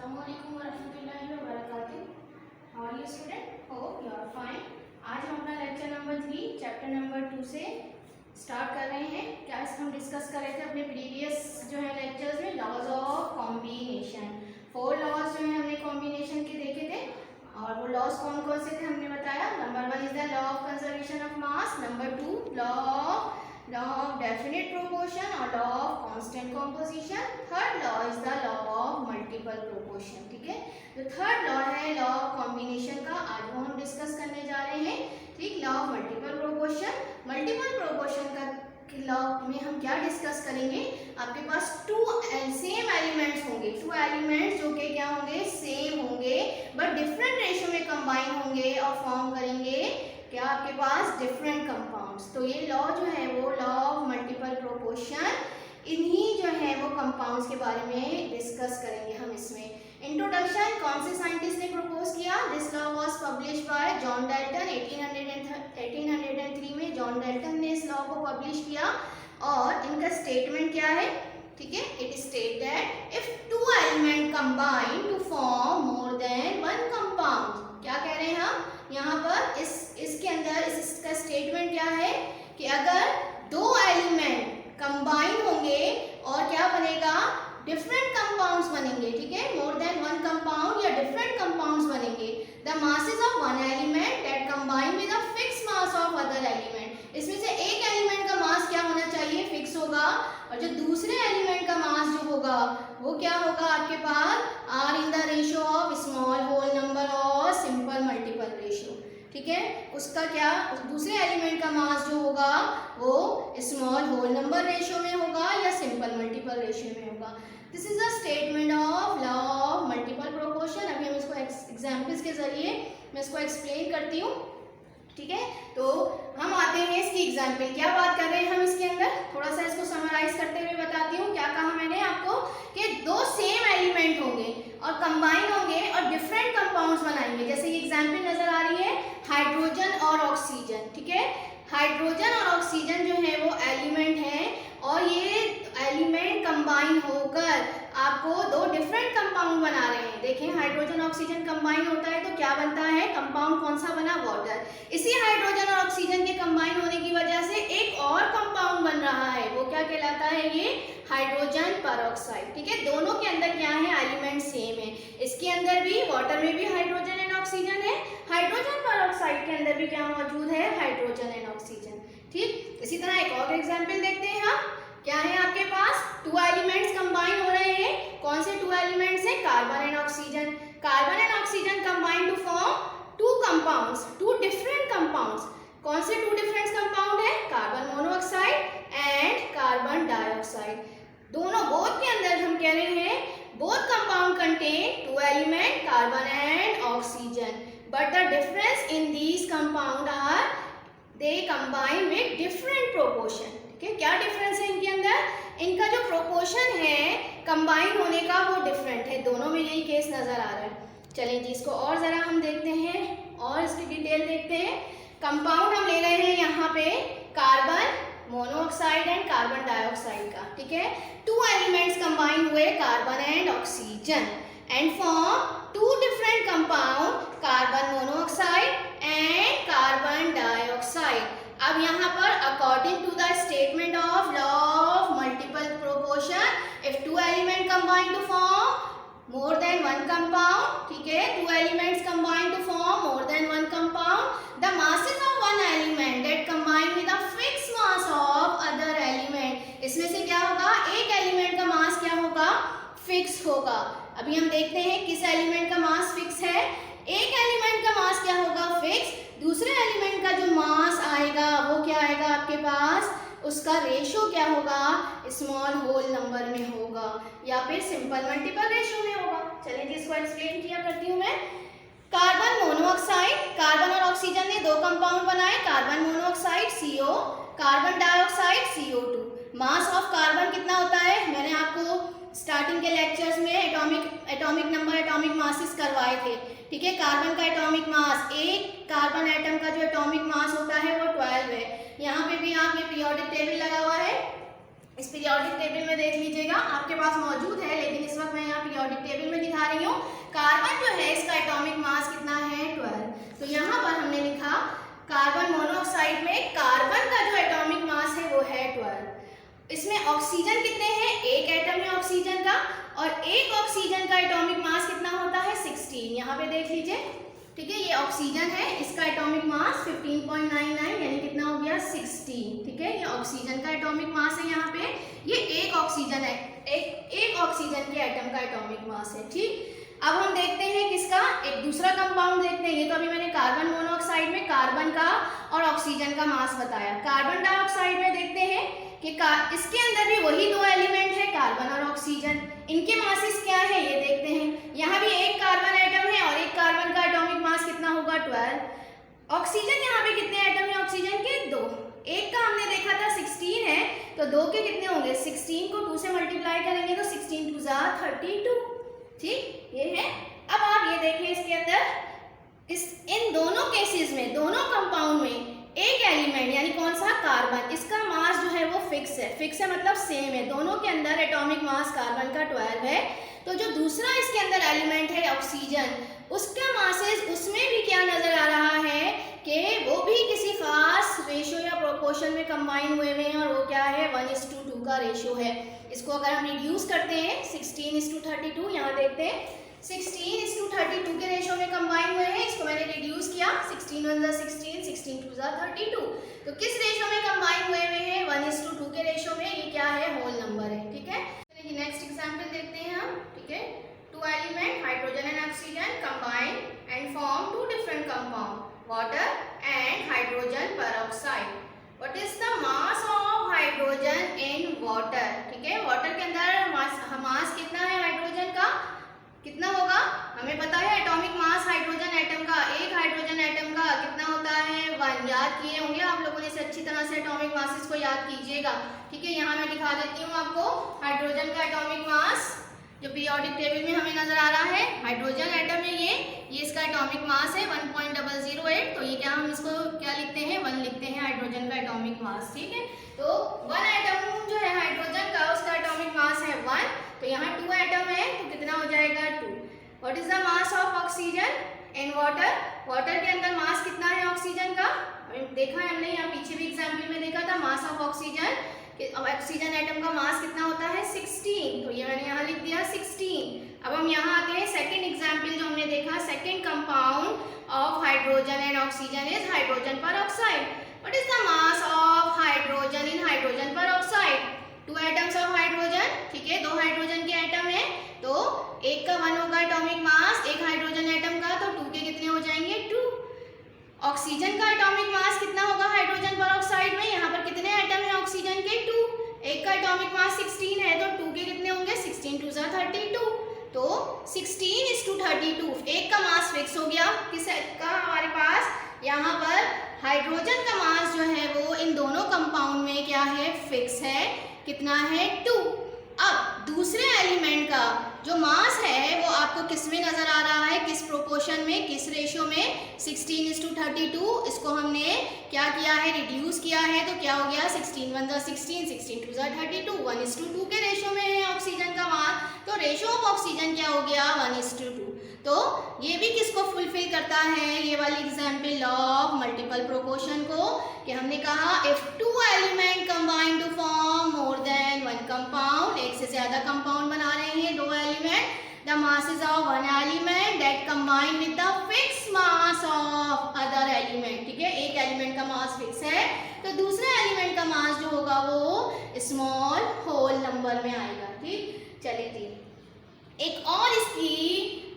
अस्सलामुअलैकुम वरहमतुल्लाहि वबरकातुहू। How are you student? Hope you are fine. आज हम अपना लेक्चर नंबर 3 चैप्टर नंबर 2 से स्टार्ट कर रहे हैं। क्या हम डिस्कस कर रहे थे अपने प्रीवियस जो है लेक्चर्स में लॉज ऑफ कॉम्बिनेशन। 4 लॉज जो है हमने कॉम्बिनेशन के देखे थे और वो लॉज कौन कौन से थे हमने बताया। Number 1 is the law of conservation of mass, number 2 law of definite proportion और law of constant composition, third law is the law of multiple proportion. ठीक है, जो थर्ड लॉ है लॉ ऑफ कॉम्बिनेशन का, आज वो हम डिस्कस करने जा रहे हैं। ठीक, law of multiple proportion. Multiple proportion का लॉ में हम क्या डिस्कस करेंगे, आपके पास टू सेम एलिमेंट्स होंगे, टू एलिमेंट्स जो कि क्या होंगे, सेम होंगे बट डिफरेंट रेशियो में कंबाइन होंगे और फॉर्म करेंगे क्या आपके पास डिफरेंट कंपाउंड्स। तो ये लॉ जो है वो लॉ ऑफ मल्टीपल प्रोपोर्शन, इन्हीं जो है वो कंपाउंड्स के बारे में डिस्कस करेंगे हम इसमें। इंट्रोडक्शन, कौन से साइंटिस्ट ने प्रपोज किया? This law was publish by John Dalton 1803 में जॉन डाल्टन ने इस लॉ को पब्लिश किया और इनका स्टेटमेंट क्या है? ठीक है, it state that if two element combine to form more than one compound. क्या कह रहे हैं हम यहाँ पर? इसके अंदर इसका स्टेटमेंट क्या है कि अगर दो एलिमेंट कंबाइन होंगे और क्या बनेगा, डिफरेंट कंपाउंड्स बनेंगे। ठीक है, मोर देन वन कंपाउंड या डिफरेंट कंपाउंड्स बनेंगे। The masses of one element that combine with a fix mass of other element. इसमें से एक एलिमेंट का मास क्या होना चाहिए, फिक्स होगा, और जो दूसरे एलिमेंट का मास जो होगा वो क्या होगा आपके पास, are in the ratio of small whole number और सिंपल मल्टीपल रेशियो। ठीक है, उसका क्या, उस दूसरे एलिमेंट का मास जो होगा वो स्मॉल होल नंबर रेशियो में होगा या सिंपल मल्टीपल रेशियो में होगा। This is the statement of law of multiple proportion. अभी हम इसको एग्जाम्पल्स के जरिए मैं इसको एक्सप्लेन करती हूँ। ठीक है, तो हम आते हैं इसकी एग्जाम्पल। क्या बात कर रहे हैं हम इसके अंदर, थोड़ा सा इसको समराइज करते हुए बताती हूँ। क्या कहा मैंने आपको कि दो सेम एलिमेंट होंगे और कंबाइन होंगे और डिफरेंट कंपाउंड्स बनाएंगे। जैसे ये एग्जाम्पल नजर आ रही है, हाइड्रोजन और ऑक्सीजन। ठीक है, हाइड्रोजन और ऑक्सीजन जो है वो एलिमेंट है और ये एलिमेंट कंबाइन होकर आपको दो डिफरेंट कंपाउंड बना रहे हैं। देखें, हाइड्रोजन ऑक्सीजन कंबाइन होता है तो क्या बनता है, कंपाउंड कौन सा बना, वाटर। इसी हाइड्रोजन और ऑक्सीजन के कंबाइन होने की वजह से एक और कंपाउंड बन रहा है, वो क्या कहलाता है, ये हाइड्रोजन पेरोक्साइड। ठीक है, दोनों के अंदर क्या है, एलिमेंट सेम है। इसके अंदर भी, वाटर में भी हाइड्रोजन एंड ऑक्सीजन है, हाइड्रोजन पेरोक्साइड के अंदर भी क्या मौजूद है, हाइड्रोजन एंड ऑक्सीजन। ठीक, इसी तरह एक और एग्जाम्पल देखते हैं हम। क्या है आपके पास, टू एलिमेंट्स कंबाइन हो रहे हैं। कौन से टू एलिमेंट्स हैं, carbon and oxygen. Carbon and oxygen combine to form two compounds, two different compounds. कौन से टू डिफरेंट कंपाउंड है, carbon monoxide and carbon dioxide. दोनों बोथ के अंदर हम कह रहे हैं both compound contain two element carbon and oxygen, but the difference in these compound are they combine with different proportion. ठीक है, क्या डिफरेंस है इनके अंदर, इनका जो प्रोपोर्शन है कंबाइन होने का वो डिफरेंट है। दोनों में यही केस नजर आ रहा है। चलिए जी, इसको और जरा हम देखते हैं और इसकी डिटेल देखते हैं। कंपाउंड हम ले रहे हैं यहाँ पे carbon monoxide and carbon dioxide का। ठीक है, टू एलिमेंट्स कंबाइन हुए carbon and oxygen and form two different compound carbon monoxide and carbon dioxide. अब यहाँ पर according to the statement of law of multiple proportion, if two element combine to form more than one compound, ठीक है, two elements combine to form more than one compound, the masses of one element that combine with a fixed mass of other element। इसमें से क्या होगा, एक element का मास क्या होगा, फिक्स होगा। अभी हम देखते हैं किस एलिमेंट का मास फिक्स है। एक एलिमेंट का मास क्या होगा, फिक्स। दूसरे एलिमेंट का जो मास आएगा वो क्या आएगा आपके पास, उसका रेशियो क्या होगा, स्मॉल होल नंबर में होगा या फिर सिंपल मल्टीपल रेशियो में होगा। चलिए जी, इसको एक्सप्लेन किया करती हूँ मैं। कार्बन मोनोऑक्साइड, कार्बन और ऑक्सीजन ने दो कंपाउंड बनाए, carbon monoxide CO, carbon dioxide CO2। Mass of carbon कितना होता है, मैंने आपको स्टार्टिंग के लेक्चर्स में एटॉमिक नंबर, एटॉमिक मासेस करवाए थे। ठीक है, कार्बन का एटॉमिक मास, एक कार्बन एटम का जो एटॉमिक मास होता है वो 12 है। यहाँ पे भी आप ये पीरियोडिक टेबल लगा हुआ है, इस पीरियोडिक टेबल में देख लीजिएगा, आपके पास मौजूद है, लेकिन इस वक्त मैं यहाँ पीरियोडिक टेबल में दिखा रही हूँ। कार्बन जो है इसका एटॉमिक मास कितना है 12। तो यहाँ पर हमने लिखा कार्बन मोनोऑक्साइड में कार्बन का जो एटॉमिक मास है वो है 12। इसमें ऑक्सीजन कितने हैं, एक एटम है ऑक्सीजन का, और एक ऑक्सीजन का एटॉमिक मास कितना होता है 16। यहाँ पे देख लीजिए, ठीक है, ये ऑक्सीजन है, इसका एटॉमिक मास 15.99 यानी कितना हो गया 16। ठीक है, ये ऑक्सीजन का एटॉमिक मास है, यहाँ पे ये एक ऑक्सीजन है, एक ऑक्सीजन के एटम का एटॉमिक मास है। ठीक, अब हम देखते हैं किसका, एक दूसरा कंपाउंड देखते हैं। ये तो अभी मैंने कार्बन मोनोऑक्साइड में कार्बन का और ऑक्सीजन का मास बताया। कार्बन डाइऑक्साइड में देखते हैं कि इसके अंदर भी वही दो एलिमेंट है, कार्बन और ऑक्सीजन। इनके मासेस क्या है ये देखते हैं। यहाँ भी एक कार्बन एटम है और एक कार्बन का एटॉमिक मास कितना होगा 12। ऑक्सीजन यहाँ पे कितने एटम है ऑक्सीजन के, 2। एक का हमने देखा था 16 है, तो 2 के कितने होंगे, 16 को 2 से मल्टीप्लाई करेंगे तो 16 2 जा 32। ठीक, ये है। अब आप ये देखिए इसके अंदर इन दोनों केसेस में, दोनों कंपाउंड में एक एलिमेंट यानी कौन सा, कार्बन, इसका मास जो है वो फिक्स है। फिक्स है मतलब सेम है, दोनों के अंदर एटॉमिक मास कार्बन का 12 है। तो जो दूसरा इसके अंदर एलिमेंट है ऑक्सीजन, उसका मासेस उसमें भी क्या नजर आ रहा है कि वो भी किसी खास रेशियो या प्रोपोर्शन में कंबाइन हुए हैं, और वो क्या है 1:2 का रेशियो है। इसको अगर हम रिड्यूस करते हैं 16:32, यहाँ देखते हैं 16:32 के रेशियो में कंबाइन हुए हैं। इसको मैंने रिड्यूस किया, 16 1 16, 16 2 32। तो किस रेशियो में कंबाइन हुए हैं, 1:2 के रेशियो में। ये क्या है, होल नंबर है। ठीक है, चलिए नेक्स्ट एग्जांपल देखते हैं हम। ठीक है, 2 element hydrogen and oxygen combine and form 2 different compound, water and hydrogen peroxide. What is the mass of hydrogen in water. ठीक है, वाटर के अंदर मास कितना है हाइड्रोजन का, कितना होगा, हमें पता है एटॉमिक मास हाइड्रोजन एटम का, एक हाइड्रोजन एटम का कितना होता है 1। याद किए होंगे आप लोगों ने इसे अच्छी तरह से, एटॉमिक मासेस को याद कीजिएगा। ठीक है, यहाँ मैं दिखा देती हूँ आपको हाइड्रोजन का एटॉमिक मास जो पीरियोडिक टेबल में हमें नजर आ रहा है। हाइड्रोजन एटम है ये इसका एटॉमिक मास है 1.008। तो ये क्या, हम इसको क्या लिखते हैं, 1 लिखते हैं हाइड्रोजन का एटॉमिक मास। ठीक है, तो 1 एटम जो है हाइड्रोजन का, उसका एटॉमिक मास है 1। तो यहाँ 2 एटम है तो कितना हो जाएगा 2। What is the mass of oxygen in water. Water के अंदर मास कितना है ऑक्सीजन का, देखा है हमने, यहाँ पीछे भी एग्जाम्पल में देखा था मास ऑफ ऑक्सीजन। ऑक्सीजन एटम का मास कितना होता है 16। तो ये मैंने यहाँ लिख दिया 16। अब हम यहाँ आते हैं सेकंड एग्जाम्पल जो हमने देखा, second compound of hydrogen and oxygen is hydrogen peroxide. What is the mass of hydrogen in hydrogen peroxide. 2 atoms of hydrogen. ठीक है, 2 हाइड्रोजन के एटम है, तो एक का 1 होगा एटॉमिक मास, एक हाइड्रोजन एटम का, तो 2 के कितने हो जाएंगे 2। ऑक्सीजन का एटॉमिक मास कितना होगा हाइड्रोजन पेरोक्साइड में, यहाँ पर कितने एटम है ऑक्सीजन के 2, एक का एटॉमिक मास 16 है, तो 2 के कितने होंगे 16 2 32। तो 16:32, एक का मास फिक्स हो गया, किस का हमारे पास, यहाँ पर हाइड्रोजन का मास जो है वो इन दोनों कंपाउंड में क्या है, फिक्स है, कितना है 2। अब दूसरे एलिमेंट का जो मास है वो आपको किस में नजर आ रहा है, किस प्रोपोर्शन में, किस रेशियो में, 16:32। इसको हमने क्या किया है, रिड्यूस किया है, तो क्या हो गया 16 1 16, 16 2 32, 1:2 के रेशियो में है ऑक्सीजन का मास। तो रेशियो ऑफ ऑक्सीजन क्या हो गया 1:2। तो ये भी किसको फुलफिल करता है, ये वाली एग्जाम्पल ऑफ मल्टीपल प्रोपोर्शन को, कि हमने कहा if 2 element combine to form more than 1 compound, एक से ज्यादा कंपाउंड बना रहे हैं 2 element, the masses of one element that combine with the fixed mass of other element। ठीक है, एक एलिमेंट का मास फिक्स है, तो दूसरे एलिमेंट का मास जो होगा वो स्मॉल होल नंबर में आएगा। ठीक, चलिए जी, एक और इसकी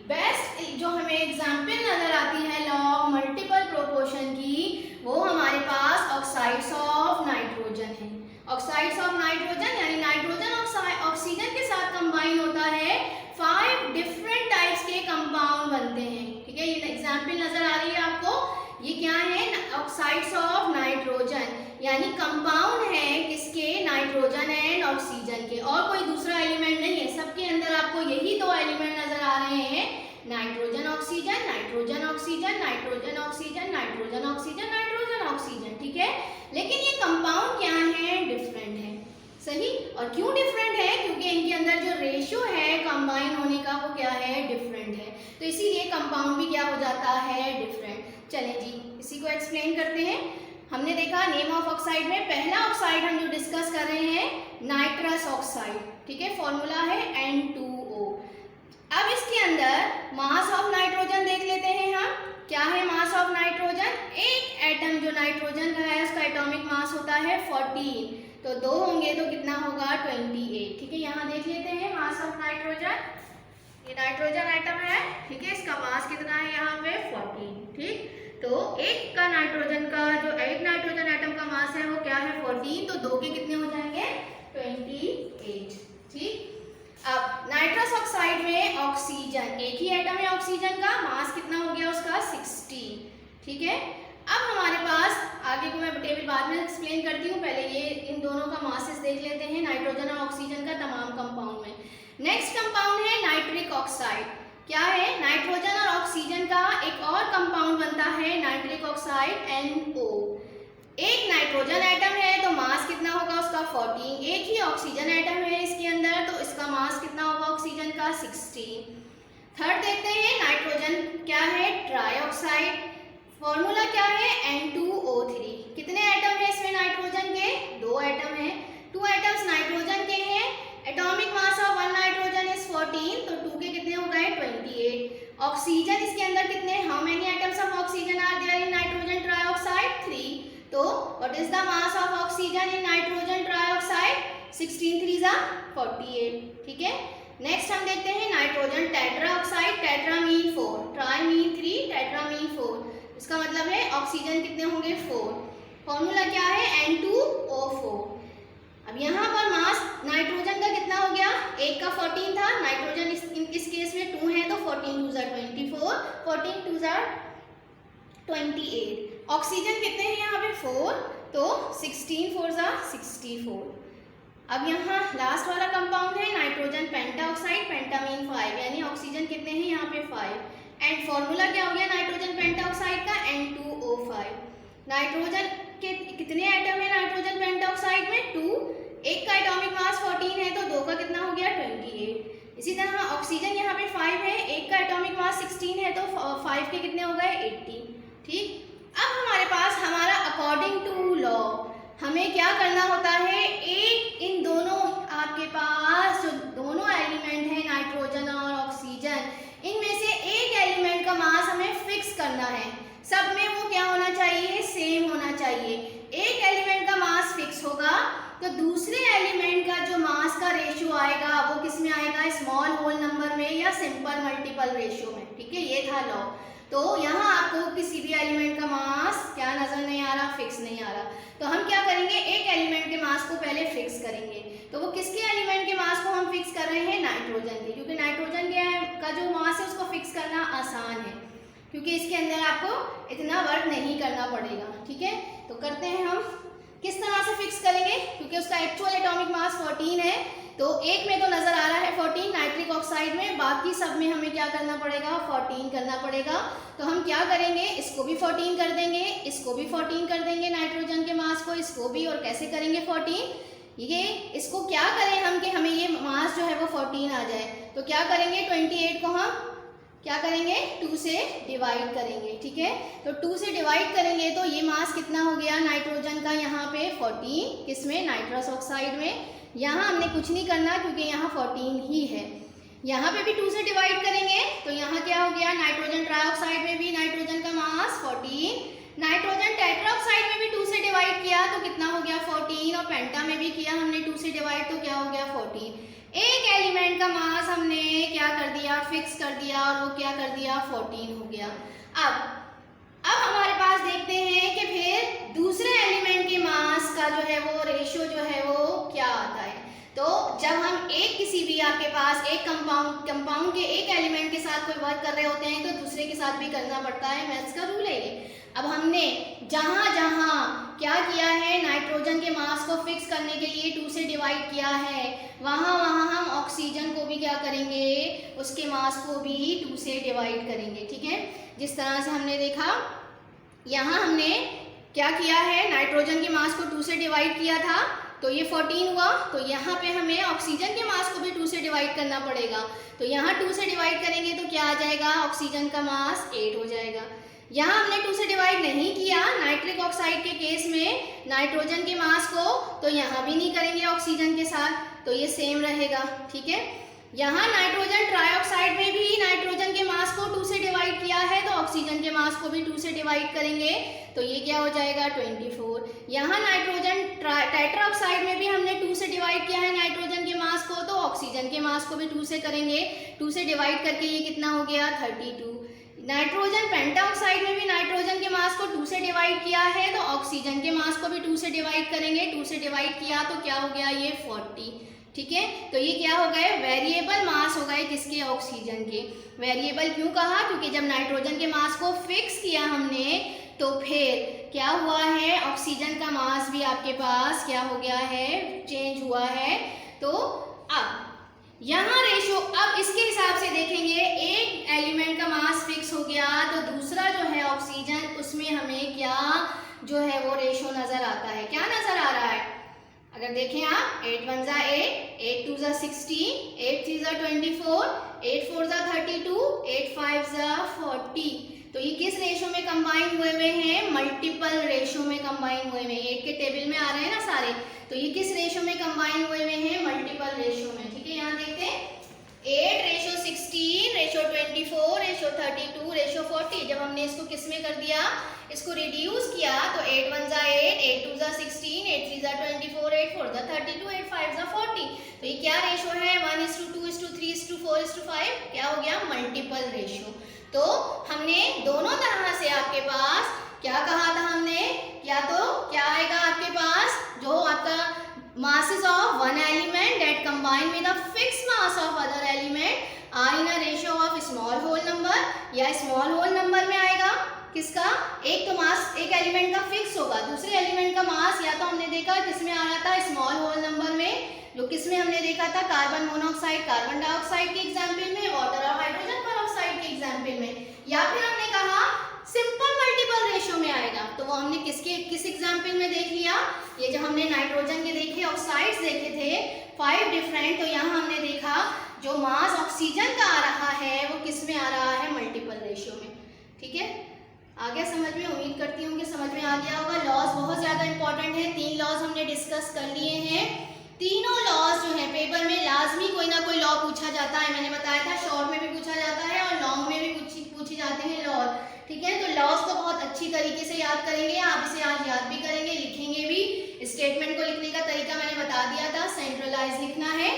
बेस्ट जो हमें एग्जाम्पल नजर आती है लॉ ऑफ मल्टीपल प्रोपोर्शन की, वो हमारे पास ऑक्साइड्स ऑफ नाइट्रोजन है। ऑक्साइड्स ऑफ नाइट्रोजन यानी नाइट्रोजन ऑक्सीजन के साथ कंबाइन होता है, 5 डिफरेंट टाइप्स के कंपाउंड बनते हैं। ठीक है, ये एग्जाम्पल नजर आ रही है आपको, ये क्या है, ऑक्साइड्स ऑफ नाइट्रोजन, यानी कंपाउंड है किसके, नाइट्रोजन एंड ऑक्सीजन के, और कोई दूसरा एलिमेंट नहीं है, सबके अंदर आपको यही 2 एलिमेंट नजर आ रहे हैं, nitrogen oxygen, nitrogen oxygen, nitrogen oxygen, nitrogen oxygen, nitrogen oxygen. ठीक है, लेकिन ये कंपाउंड क्या है, डिफरेंट है। सही। और क्यों डिफरेंट है? क्योंकि इनके अंदर जो रेशियो है कंबाइन होने का वो क्या है? डिफरेंट है। तो इसीलिए कंपाउंड भी क्या हो जाता है? डिफरेंट। चलें जी, इसी को एक्सप्लेन करते हैं। हमने देखा नेम ऑफ ऑक्साइड में पहला ऑक्साइड हम जो डिस्कस कर रहे हैं नाइट्रस ऑक्साइड, ठीक है, फॉर्मूला है N2O। अब इसके अंदर मास ऑफ नाइट्रोजन देख लेते हैं हम। क्या है मास ऑफ नाइट्रोजन? एक एटम जो नाइट्रोजन का है उसका एटॉमिक मास होता है 14, तो 2 होंगे तो कितना होगा? 28, ठीक है। यहाँ देख लेते हैं मास ऑफ नाइट्रोजन, ये नाइट्रोजन एटम है, ठीक है, इसका मास कितना है यहाँ पे? 14, ठीक। तो एक नाइट्रोजन एटम का मास है वो क्या है? 14, तो 2 के कितने हो जाएंगे? 28, ठीक। अब नाइट्रस ऑक्साइड में ऑक्सीजन, एक ही एटम है ऑक्सीजन का, मास कितना हो गया उसका? 16, ठीक है। अब हमारे पास आगे को मैं टेबल बाद में एक्सप्लेन करती हूँ, पहले ये इन दोनों का मासेस देख लेते हैं नाइट्रोजन और ऑक्सीजन का तमाम कंपाउंड में। नेक्स्ट कंपाउंड है नाइट्रिक ऑक्साइड। क्या है? नाइट्रोजन और ऑक्सीजन का एक और कंपाउंड बनता है नाइट्रिक ऑक्साइड NO। एक नाइट्रोजन एटम है तो मास कितना होगा उसका? 14, एक ही ऑक्सीजन एटम है इसके अंदर तो इसका मास कितना होगा ऑक्सीजन का? 16। थर्ड देखते हैं नाइट्रोजन क्या है? ट्राईऑक्साइड। फॉर्मूला क्या है? N2O3। कितने एटम है इसमें नाइट्रोजन के? 2 एटम है। 2 एटम्स नाइट्रोजन के हैं, atomic mass of 1 nitrogen is 14, तो 2 के कितने हो गए? 28। ऑक्सीजन इसके अंदर कितने? How many atoms of oxygen are there in nitrogen trioxide? 3। तो what is the mass of oxygen in nitrogen trioxide? 16 3 जा 48, ठीक है। नेक्स्ट हम देखते हैं nitrogen tetroxide. Tetra mean 4, try mean 3, tetra mean 4। इसका मतलब है ऑक्सीजन कितने होंगे? 4। फॉर्मूला क्या है? N2O4। अब यहाँ पर मास नाइट्रोजन का कितना हो गया? एक का 14 था, नाइट्रोजन इस केस में 2 है तो 14 2 जा 24, 14 2 जा 28। ऑक्सीजन कितने हैं यहाँ पे? 4, तो 16 4 जा 64। अब यहाँ लास्ट वाला कंपाउंड है नाइट्रोजन पेंटाऑक्साइड। पेंटा मीन 5, यानी ऑक्सीजन कितने हैं यहाँ पे? 5। एंड फॉर्मूला क्या हो गया नाइट्रोजन पेंटाऑक्साइड का? N2O5। नाइट्रोजन के कितने एटम है नाइट्रोजन पेंटाऑक्साइड में? 2, एक का एटॉमिक मास 14 है तो 2 का कितना हो गया? 28। इसी तरह ऑक्सीजन यहाँ पे 5 है, एक का एटॉमिक मास 16 है तो 5 के कितने हो गए? 80, ठीक। अब हमारे पास हमारा अकॉर्डिंग टू लॉ हमें क्या करना होता है? एक इन दोनों आपके पास जो दोनों एलिमेंट है नाइट्रोजन और ऑक्सीजन, इनमें से एक एलिमेंट का मास हमें फिक्स करना है। सब में वो क्या होना चाहिए? सेम होना चाहिए। एक एलिमेंट का मास फिक्स होगा तो दूसरे एलिमेंट का जो मास का रेशियो आएगा वो किस में आएगा? स्मॉल होल नंबर में या सिंपल मल्टीपल रेशियो में, ठीक है। ये था लॉ। तो यहाँ आपको किसी भी एलिमेंट का मास क्या नजर नहीं आ रहा? फिक्स नहीं आ रहा। तो हम क्या करेंगे? एक एलिमेंट के मास को पहले फिक्स करेंगे। तो वो किसके एलिमेंट के मास को हम फिक्स कर रहे हैं? नाइट्रोजन के, क्योंकि नाइट्रोजन का जो मास है उसको फिक्स करना आसान है, क्योंकि इसके अंदर आपको इतना वर्क नहीं करना पड़ेगा, ठीक है। तो करते हैं हम किस तरह से फिक्स करेंगे, क्योंकि उसका एक्चुअल एटॉमिक मास 14 है, तो एक में तो नजर आ रहा है 14 नाइट्रिक ऑक्साइड में, बाकी सब में हमें क्या करना पड़ेगा? 14 करना पड़ेगा। तो हम क्या करेंगे? इसको भी 14 कर देंगे, इसको भी 14 कर देंगे नाइट्रोजन के मास को, इसको भी। और कैसे करेंगे 14? ये इसको क्या करें हम कि हमें ये मास जो है वो 14 आ जाए? तो क्या करेंगे? 28 को हम क्या करेंगे? 2 से डिवाइड करेंगे, ठीक है। तो 2 से डिवाइड करेंगे तो ये मास कितना हो गया नाइट्रोजन का? यहाँ पे 14, किसमें? नाइट्रस ऑक्साइड में। यहाँ हमने कुछ नहीं करना क्योंकि यहाँ 14 ही है। यहाँ पे भी 2 से डिवाइड करेंगे तो यहाँ क्या हो गया? नाइट्रोजन ट्राईऑक्साइड में भी नाइट्रोजन का मास 14, नाइट्रोजन टेट्राऑक्साइड में भी 2 से डिवाइड किया तो कितना हो गया? 14, और पेंटा में भी किया हमने 2 से डिवाइड तो क्या हो गया? 14। एक एलिमेंट का मास हमने क्या कर दिया? फिक्स कर दिया, और वो क्या कर दिया? 14 हो गया। अब हमारे पास देखते हैं कि फिर दूसरे एलिमेंट के मास का जो है वो रेशियो जो है वो क्या आता है। तो जब हम एक किसी भी आपके पास एक कंपाउंड के एक एलिमेंट के साथ कोई वर्क कर रहे होते हैं तो दूसरे के साथ भी करना पड़ता है, मैथ्स का रूल है ये। अब हमने जहाँ जहाँ क्या किया है? नाइट्रोजन के मास को फिक्स करने के लिए 2 से डिवाइड किया है, वहाँ वहाँ हम ऑक्सीजन को भी क्या करेंगे? उसके मास को भी 2 से डिवाइड करेंगे, ठीक है। जिस तरह से हमने देखा यहाँ हमने क्या किया है? नाइट्रोजन के मास को 2 से डिवाइड किया था, तो ये 14 हुआ। तो यहाँ पे हमें ऑक्सीजन के मास को भी 2 से डिवाइड करना पड़ेगा। तो यहाँ 2 से डिवाइड करेंगे तो क्या आ जाएगा, ऑक्सीजन का मास 8 हो जाएगा। यहाँ हमने 2 से डिवाइड नहीं किया नाइट्रिक ऑक्साइड के केस में नाइट्रोजन के मास को, तो यहाँ भी नहीं करेंगे ऑक्सीजन के साथ, तो ये सेम रहेगा। ठीक है, यहाँ नाइट्रोजन ट्राइऑक्साइड में भी नाइट्रोजन के मास को 2 से डिवाइड किया है, तो ऑक्सीजन के मास को भी 2 से डिवाइड करेंगे, तो ये क्या हो जाएगा 24। यहाँ नाइट्रोजन टेट्राऑक्साइड में भी हमने 2 से डिवाइड किया है नाइट्रोजन के मास को, तो ऑक्सीजन के मास को भी 2 से करेंगे, 2 से डिवाइड करके ये कितना हो गया 32। नाइट्रोजन पेंटाऑक्साइड में भी नाइट्रोजन के मास को 2 से डिवाइड किया है, तो ऑक्सीजन के मास को भी 2 से डिवाइड करेंगे, 2 से डिवाइड किया तो क्या हो गया ये 40। ठीक है, तो ये क्या हो गए, वेरिएबल मास हो गए किसके, ऑक्सीजन के। वेरिएबल क्यों कहा, क्योंकि जब नाइट्रोजन के मास को फिक्स किया हमने तो फिर क्या हुआ है, ऑक्सीजन का मास भी आपके पास क्या हो गया है, चेंज हुआ है। तो अब यहाँ रेशो, अब इसके हिसाब से देखेंगे, एक एलिमेंट का मास फिक्स हो गया तो दूसरा जो है ऑक्सीजन, उसमें हमें क्या जो है वो रेशो नजर आता है। क्या नजर आ रहा है, अगर देखें आप 8 1 जा 8, 8 2 जा 16, 8 3 जा 24, 8 4 जा 32, 8 5 जा 40। तो ये किस रेशो में कंबाइन हुए हैं, मल्टीपल रेशो में कंबाइन हुए हैं। 8 के टेबल में आ रहे हैं ना सारे, तो ये किस रेशो में कंबाइन हुए हैं, मल्टीपल रेशो में। ठीक है, यहाँ देखते हैं 8 रेशो 16 रेशो 24 रेशो 32 रेशो 40। जब हमने इसको किस में कर दिया, इसको रिड्यूस किया, तो 8 1 जा 8, 8 2 जा 16, 8 3 जा 24, 8 4 जा 32, 8 5 जा 40। तो ये क्या रेशो है, 1:2:3:4:5, क्या हो गया, मल्टीपल रेशो। तो हमने दोनों तरह से आपके पास क्या कहा था हमने, या तो क्या आएगा आपके पास, जो आपका masses of one element that combine with a fixed mass of other element are in a ratio of small whole number, या small whole number में आएगा किसका, एक तो मास एक एलिमेंट का फिक्स होगा, दूसरे एलिमेंट का मास या तो हमने देखा किसमें आ रहा था, स्मॉल होल नंबर में, जो किसमें हमने देखा था, कार्बन मोनोऑक्साइड कार्बन डाइऑक्साइड के एग्जाम्पल में, वाटर और हाइड्रोजन पेरोक्साइड के एग्जाम्पल में, या फिर हमने कहा सिंपल मल्टीपल रेशो में आएगा। तो वो हमने किस एग्जाम्पल में देख लिया, ये जो हमने नाइट्रोजन के देखे ऑक्साइड्स देखे थे 5 डिफरेंट, तो यहाँ हमने देखा जो मास ऑक्सीजन का आ रहा है वो किस में आ रहा है, मल्टीपल रेशो में। ठीक है, आ गया समझ में, उम्मीद करती हूँ कि समझ में आ गया होगा। लॉज बहुत ज़्यादा इंपॉर्टेंट है, 3 लॉज हमने डिस्कस कर लिए हैं। तीनों लॉज जो है पेपर में लाजमी कोई ना कोई लॉ पूछा जाता है, मैंने बताया था शॉर्ट में भी पूछा जाता है और लॉन्ग में भी पूछे जाते हैं लॉज। ठीक है, तो लॉज को बहुत अच्छी तरीके से याद करेंगे, आप इसे आज याद भी करेंगे, लिखेंगे भी। स्टेटमेंट को लिखने का तरीका मैंने बता दिया था, सेंट्रलाइज लिखना है।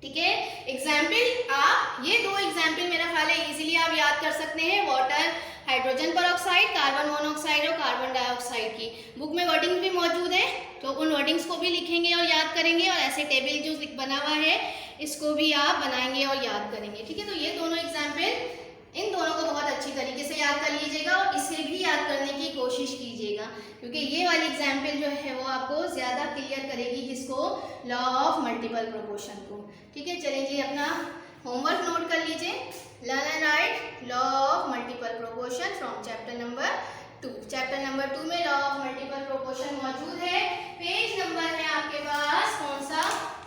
ठीक है, एग्जाम्पल आप ये 2 एग्जाम्पल मेरा ख्याल है इजीली आप याद कर सकते हैं, water hydrogen peroxide, carbon monoxide और कार्बन डाइऑक्साइड की। बुक में वर्डिंग्स भी मौजूद है, तो उन वर्डिंग्स को भी लिखेंगे और याद करेंगे, और ऐसे टेबल जो बना हुआ है इसको भी आप बनाएंगे और याद करेंगे। ठीक है, तो ये दोनों एग्जाम्पल, इन दोनों को बहुत अच्छी तरीके से याद कर लीजिएगा और इसे भी याद करने की कोशिश कीजिएगा, क्योंकि ये वाली एग्जाम्पल जो है वो आपको ज़्यादा क्लियर करेगी किसको, लॉ ऑफ मल्टीपल प्रोपोर्शन को। ठीक है, चलिए जी अपना होमवर्क नोट कर लीजिए, learn and right law of multiple proportion from chapter number 2। Chapter number 2 में लॉ ऑफ मल्टीपल प्रोपोर्शन मौजूद है। पेज नंबर है आपके पास कौन सा,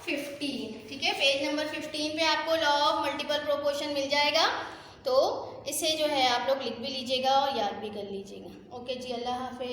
15। ठीक है, पेज नंबर 15 पे आपको लॉ ऑफ मल्टीपल प्रोपोर्शन मिल जाएगा, तो इसे जो है आप लोग लिख भी लीजिएगा और याद भी कर लीजिएगा। ओके जी, अल्लाह हाफिज़।